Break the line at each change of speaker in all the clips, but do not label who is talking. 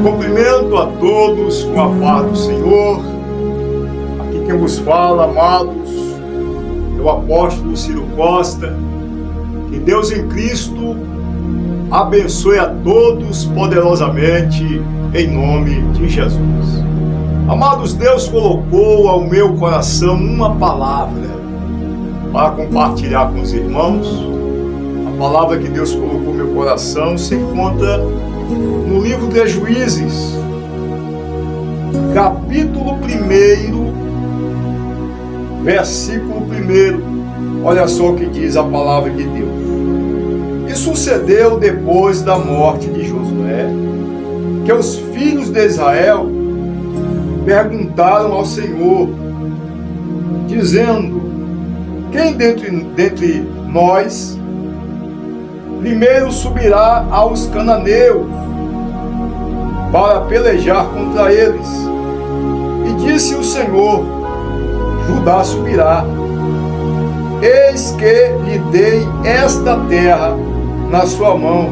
Cumprimento a todos com a paz do Senhor. Aqui quem vos fala, amados, é o apóstolo Ciro Costa. Que Deus em Cristo abençoe a todos poderosamente, em nome de Jesus. Amados, Deus colocou ao meu coração uma palavra para compartilhar com os irmãos. A palavra que Deus colocou no meu coração se encontra no livro de Juízes, capítulo 1, versículo 1. Olha só o que diz a palavra de Deus. E sucedeu depois da morte de Josué, que os filhos de Israel perguntaram ao Senhor, dizendo: quem dentre nós primeiro subirá aos cananeus para pelejar contra eles? E disse o Senhor: Judá subirá. Eis que lhe dei esta terra na sua mão.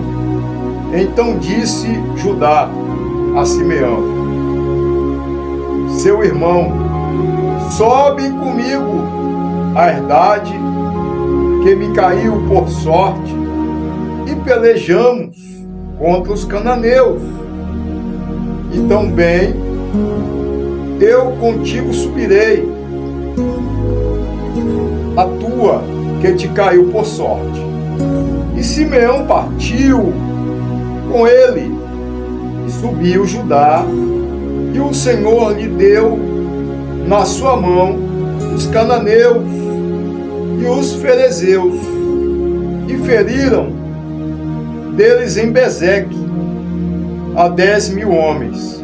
Então disse Judá a Simeão, seu irmão: sobe comigo a herdade que me caiu por sorte, e pelejamos contra os cananeus. E também eu contigo subirei a tua que te caiu por sorte. E Simeão partiu com ele, e subiu Judá, e o Senhor lhe deu na sua mão os cananeus e os ferezeus, e feriram deles em Bezeque a 10.000 homens,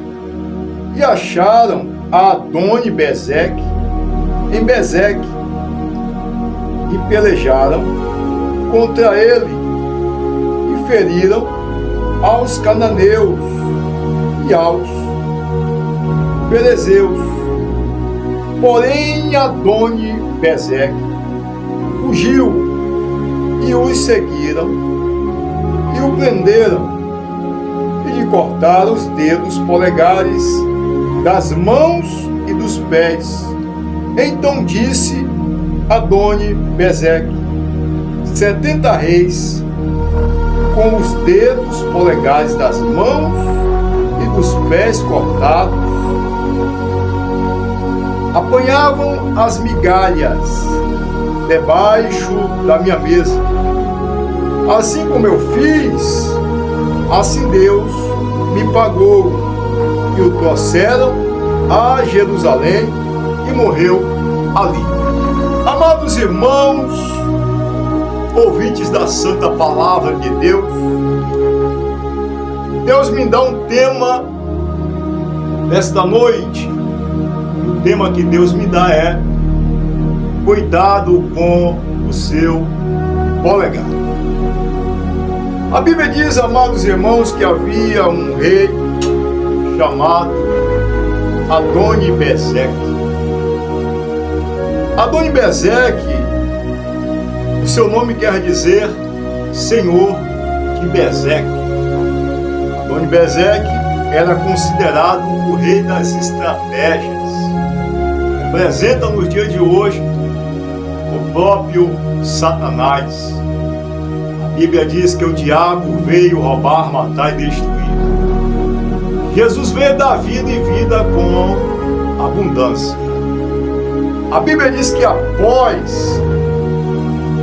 e acharam a Adoni-Bezeque em Bezeque, e pelejaram contra ele, e feriram aos cananeus e aos ferezeus. Porém Adoni-Bezeque fugiu, e os seguiram, e o prenderam, e lhe cortaram os dedos polegares das mãos e dos pés. Então disse Adoni-Bezeque: 70 reis com os dedos polegares das mãos e dos pés cortados apanhavam as migalhas debaixo da minha mesa. Assim como eu fiz, assim Deus me pagou. E o trouxeram a Jerusalém e morreu ali. Amados irmãos, ouvintes da santa palavra de Deus, Deus me dá um tema nesta noite. O tema que Deus me dá é: cuidado com o seu polegar. A Bíblia diz, amados irmãos, que havia um rei chamado Adoni-Bezeque. Adoni-Bezeque, o seu nome quer dizer Senhor de Bezeque. Adoni-Bezeque era considerado o rei das estratégias. Representa nos dias de hoje o próprio Satanás. A Bíblia diz que o diabo veio roubar, matar e destruir. Jesus veio dar vida e vida com abundância. A Bíblia diz que após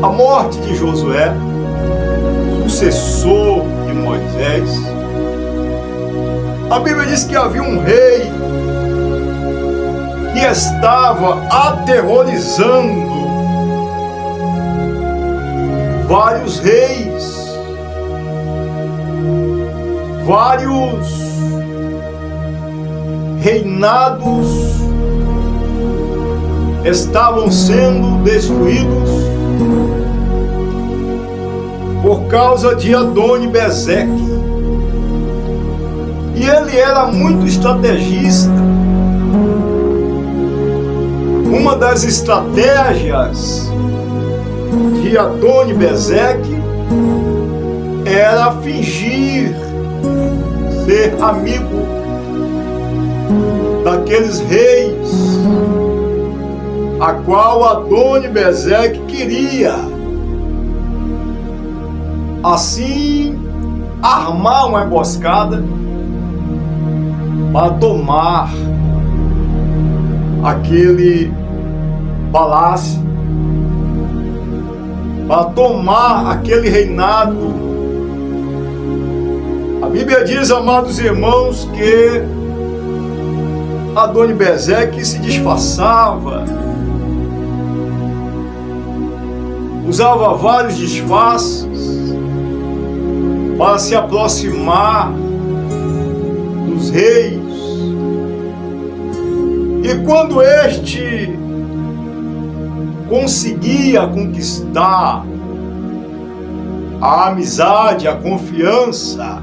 a morte de Josué, sucessor de Moisés, a Bíblia diz que havia um rei que estava aterrorizando vários reis, vários reinados estavam sendo destruídos por causa de Adoni-Bezeque. E ele era muito estrategista. Uma das estratégias de Adoni-Bezeque era fingir ser ser amigo daqueles reis a qual Adoni-Bezeque queria, assim, armar uma emboscada para tomar aquele palácio, para tomar aquele reinado. A Bíblia diz, amados irmãos, que Adoni-Bezeque se disfarçava, usava vários disfarces para se aproximar dos reis. E quando este conseguia conquistar a amizade, a confiança,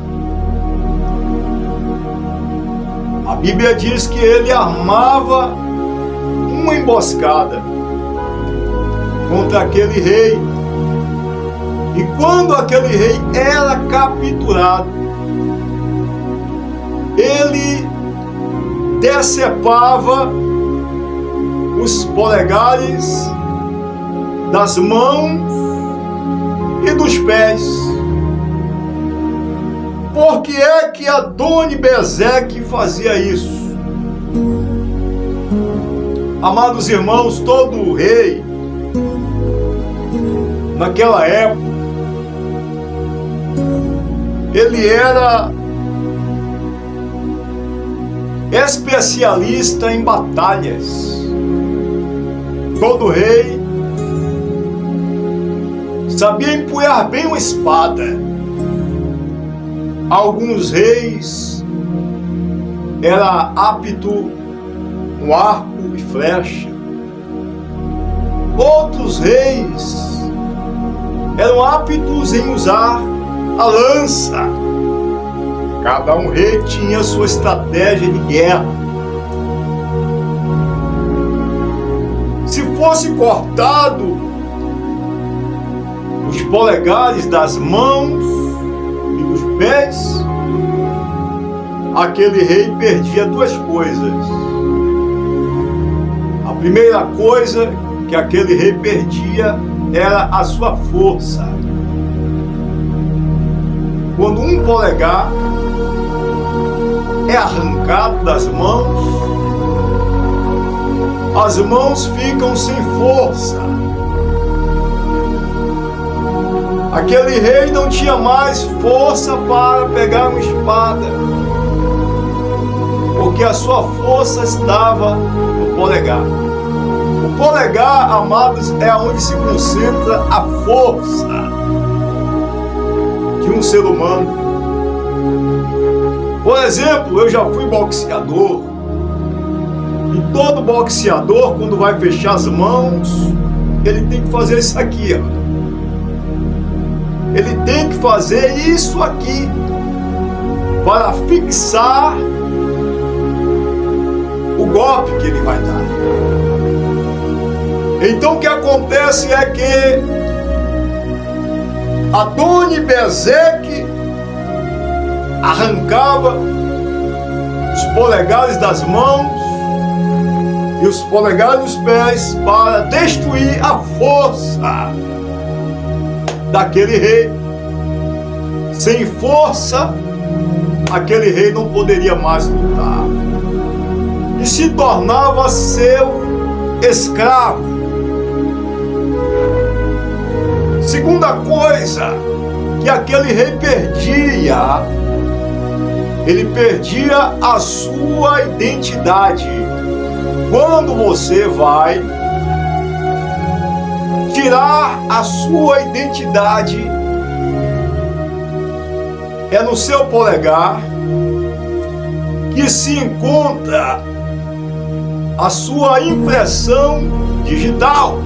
a Bíblia diz que ele armava uma emboscada contra aquele rei. E quando aquele rei era capturado, ele decepava os polegares das mãos e dos pés. Por que é que Adoni-Bezeque fazia isso? Amados irmãos, todo rei naquela época, ele era especialista em batalhas. Todo rei sabia empunhar bem uma espada. Alguns reis eram aptos no arco e flecha. Outros reis eram aptos em usar a lança. Cada um rei tinha sua estratégia de guerra. Se fosse cortado os polegares das mãos e dos pés, aquele rei perdia duas coisas. A primeira coisa que aquele rei perdia era a sua força. Quando um polegar é arrancado das mãos, as mãos ficam sem força. Aquele rei não tinha mais força para pegar uma espada, porque a sua força estava no polegar. O polegar, amados, é onde se concentra a força de um ser humano. Por exemplo, eu já fui boxeador, e todo boxeador, quando vai fechar as mãos, ele tem que fazer isso aqui, ó. Ele tem que fazer isso aqui para fixar o golpe que ele vai dar. Então o que acontece é que Adoni-Bezeque arrancava os polegares das mãos e os polegares dos pés para destruir a força daquele rei. Sem força, aquele rei não poderia mais lutar e se tornava seu escravo. Segunda coisa que aquele rei perdia, ele perdia a sua identidade. Quando você vai tirar a sua identidade, é no seu polegar que se encontra a sua impressão digital.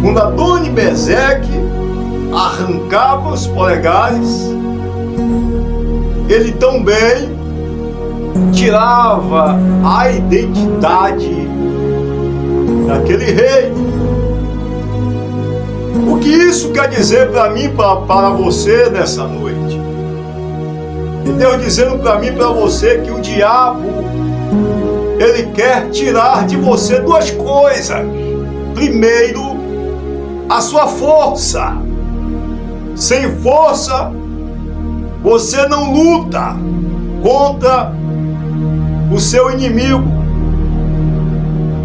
Quando Adoni-Bezeque arrancava os polegares, ele também tirava a identidade daquele rei. O que isso quer dizer para mim, para você nessa noite? E Deus dizendo para mim e para você que o diabo, ele quer tirar de você duas coisas. Primeiro, a sua força. Sem força, você não luta contra o seu inimigo.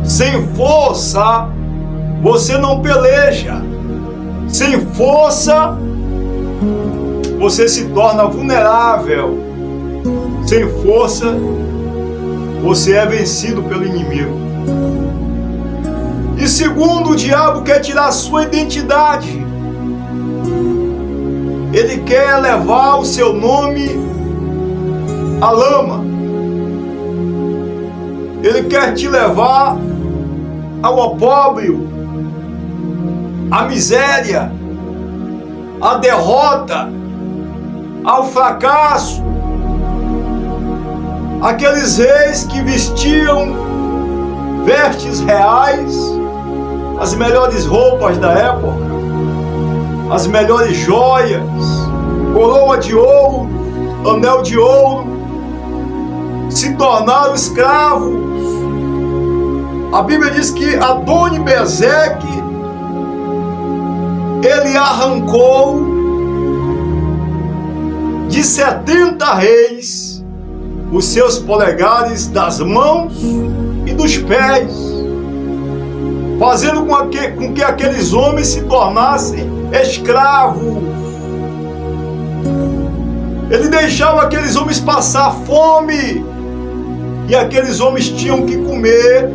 Sem força, você não peleja. Sem força, você se torna vulnerável. Sem força, você é vencido pelo inimigo. E segundo, o diabo quer tirar a sua identidade. Ele quer levar o seu nome à lama. Ele quer te levar ao opróbrio, à miséria, à derrota, ao fracasso. Aqueles reis que vestiam vestes reais, as melhores roupas da época, as melhores joias, coroa de ouro, anel de ouro, se tornaram escravos. A Bíblia diz que Adoni-Bezeque, ele arrancou de 70 reis os seus polegares das mãos e dos pés, fazendo com que aqueles homens se tornassem escravos. Ele deixava aqueles homens passar fome, e aqueles homens tinham que comer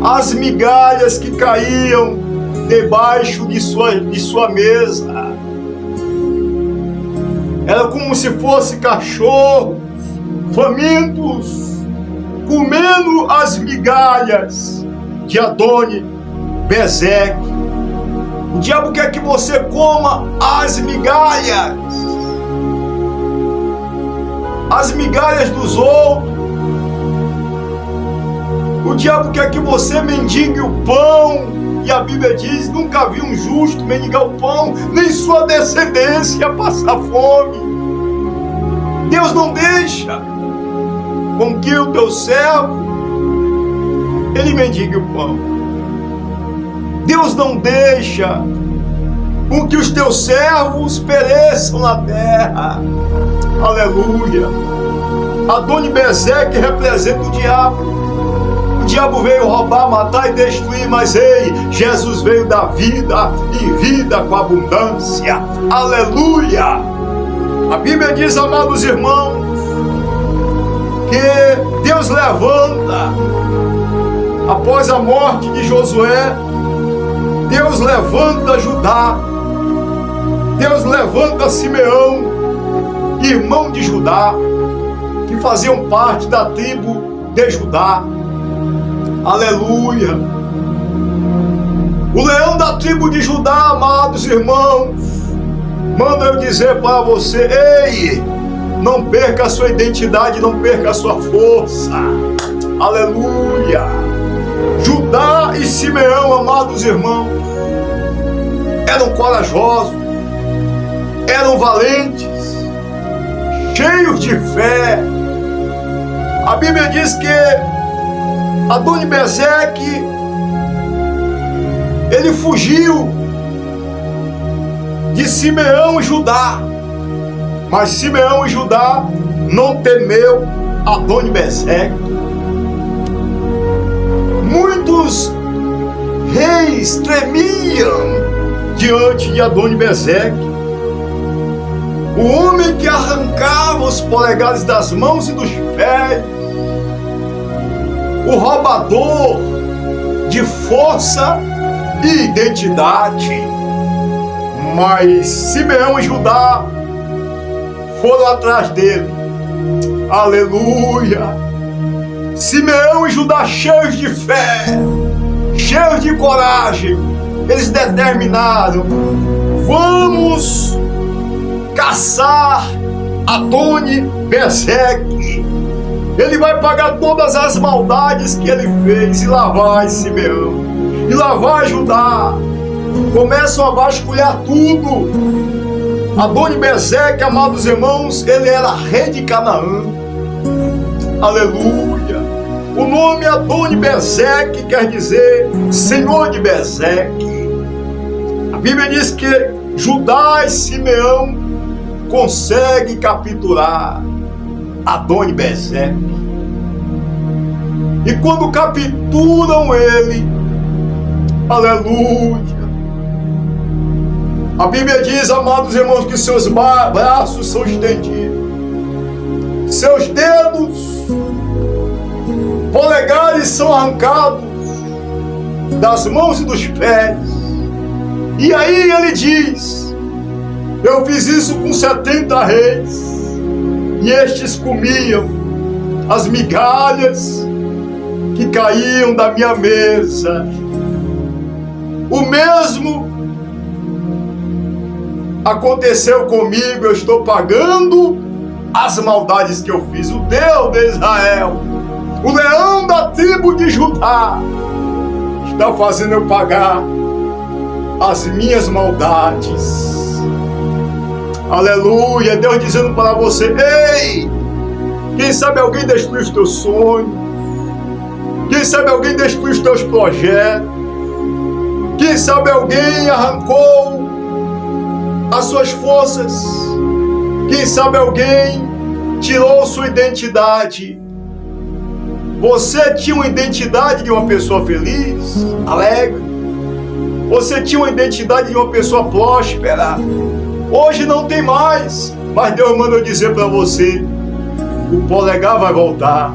as migalhas que caíam debaixo de sua mesa. Era como se fosse cachorros famintos comendo as migalhas de Adoni-Bezeque. O diabo quer que você coma as migalhas dos outros. O diabo quer que você mendigue o pão, e a Bíblia diz: nunca vi um justo mendigar o pão, nem sua descendência passar fome. Deus não deixa com que o teu servo ele mendigue o pão. Deus não deixa com que os teus servos pereçam na terra. Aleluia. Adoni-Bezeque representa o diabo. O diabo veio roubar, matar e destruir, mas ei, Jesus veio dar vida e vida com abundância. Aleluia. A Bíblia diz, amados irmãos, que Deus levanta, após a morte de Josué, Deus levanta Judá, Deus levanta Simeão, irmão de Judá, que faziam parte da tribo de Judá. Aleluia. O leão da tribo de Judá, amados irmãos, manda eu dizer para você: ei, não perca a sua identidade, não perca a sua força. Aleluia. Judá e Simeão, amados irmãos, eram corajosos, eram valentes, cheios de fé. A Bíblia diz que Adoni-Bezeque, ele fugiu de Simeão e Judá, mas Simeão e Judá não temeu Adoni-Bezeque. Muitos reis tremiam diante de Adoni-Bezeque, o homem que arrancava os polegares das mãos e dos pés, o roubador de força e identidade. Mas Simeão e Judá foram atrás dele. Aleluia. Simeão e Judá, cheios de fé, cheios de coragem, eles determinaram: vamos caçar Adoni-Bezeque. Ele vai pagar todas as maldades que ele fez. E lá vai Simeão, e lá vai Judá. Começam a vasculhar tudo. Adoni-Bezeque, amados irmãos, ele era rei de Canaã. Aleluia. O nome Adoni-Bezeque quer dizer Senhor de Bezeque. A Bíblia diz que Judá e Simeão conseguem capturar Adoni-Bezeque. E quando capturam ele, aleluia, a Bíblia diz, amados irmãos, que seus braços são estendidos, seus dedos, polegares são arrancados das mãos e dos pés. E aí ele diz: eu fiz isso com 70 reis, e estes comiam as migalhas que caíam da minha mesa. O mesmo aconteceu comigo, eu estou pagando as maldades que eu fiz. O Deus de Israel, o leão da tribo de Judá, está fazendo eu pagar as minhas maldades. Aleluia. Deus dizendo para você: ei, quem sabe alguém destruiu os teus sonhos, quem sabe alguém destruiu os teus projetos, quem sabe alguém arrancou as suas forças, quem sabe alguém tirou sua identidade. Você tinha uma identidade de uma pessoa feliz, alegre. Você tinha uma identidade de uma pessoa próspera. Hoje não tem mais. Mas Deus manda eu dizer para você: o polegar vai voltar.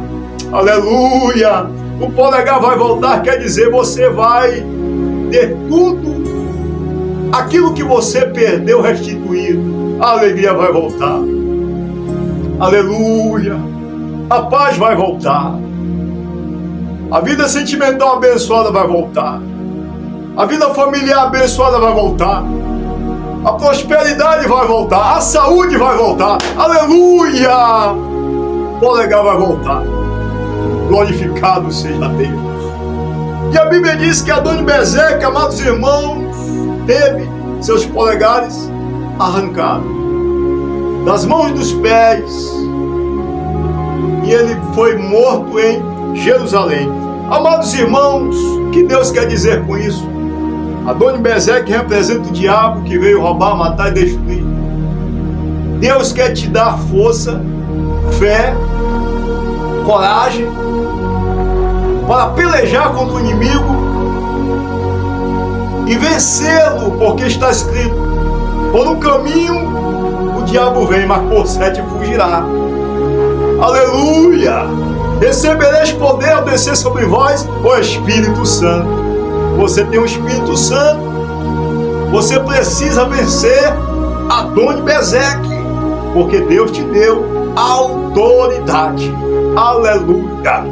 Aleluia! O polegar vai voltar, quer dizer, você vai ter tudo aquilo que você perdeu restituído. A alegria vai voltar. Aleluia! A paz vai voltar. A vida sentimental abençoada vai voltar. A vida familiar abençoada vai voltar. A prosperidade vai voltar. A saúde vai voltar. Aleluia! O polegar vai voltar. Glorificado seja Deus. E a Bíblia diz que Adoni-Bezeque, amados irmãos, teve seus polegares arrancados das mãos e dos pés, e ele foi morto em Jerusalém. Amados irmãos, o que Deus quer dizer com isso? Adoni-Bezeque representa o diabo que veio roubar, matar e destruir. Deus quer te dar força, fé, coragem para pelejar contra o inimigo e vencê-lo, porque está escrito: por um caminho o diabo vem, mas por 7 fugirá. Aleluia! Recebereis poder ao descer sobre vós o Espírito Santo. Você tem o Espírito Santo. Você precisa vencer Adoni-Bezeque, porque Deus te deu autoridade. Aleluia!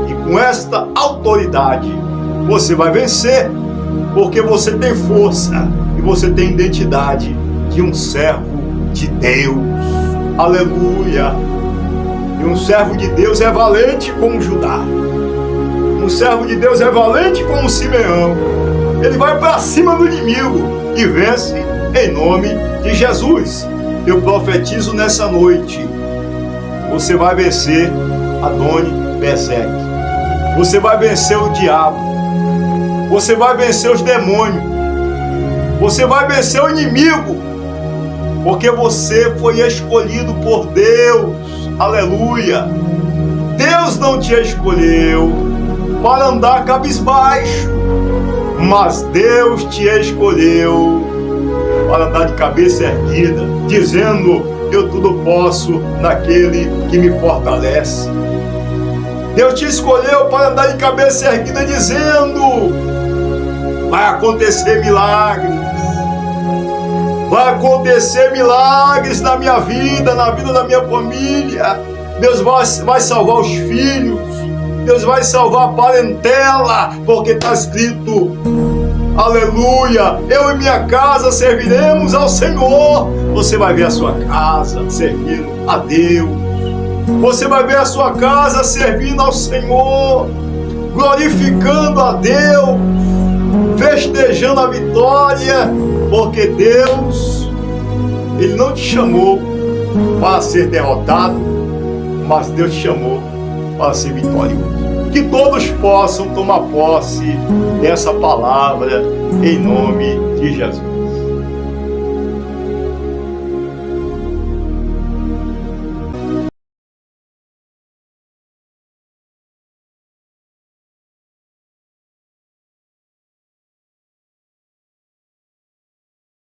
E com esta autoridade você vai vencer, porque você tem força e você tem identidade de um servo de Deus. Aleluia! E um servo de Deus é valente como Judá. Um servo de Deus é valente como Simeão. Ele vai para cima do inimigo e vence em nome de Jesus. Eu profetizo nessa noite: você vai vencer Adoni-Bezeque. Você vai vencer o diabo. Você vai vencer os demônios. Você vai vencer o inimigo, porque você foi escolhido por Deus. Aleluia! Deus não te escolheu para andar cabisbaixo, mas Deus te escolheu para andar de cabeça erguida, dizendo: eu tudo posso naquele que me fortalece. Deus te escolheu para andar de cabeça erguida, dizendo: vai acontecer milagres. Vai acontecer milagres na minha vida, na vida da minha família. Deus vai salvar os filhos. Deus vai salvar a parentela, porque está escrito: aleluia, eu e minha casa serviremos ao Senhor. Você vai ver a sua casa servindo a Deus. Você vai ver a sua casa servindo ao Senhor, glorificando a Deus, festejando a vitória, porque Deus Ele não te chamou para ser derrotado, mas Deus te chamou para ser vitorioso. Que todos possam tomar posse dessa palavra em nome de Jesus.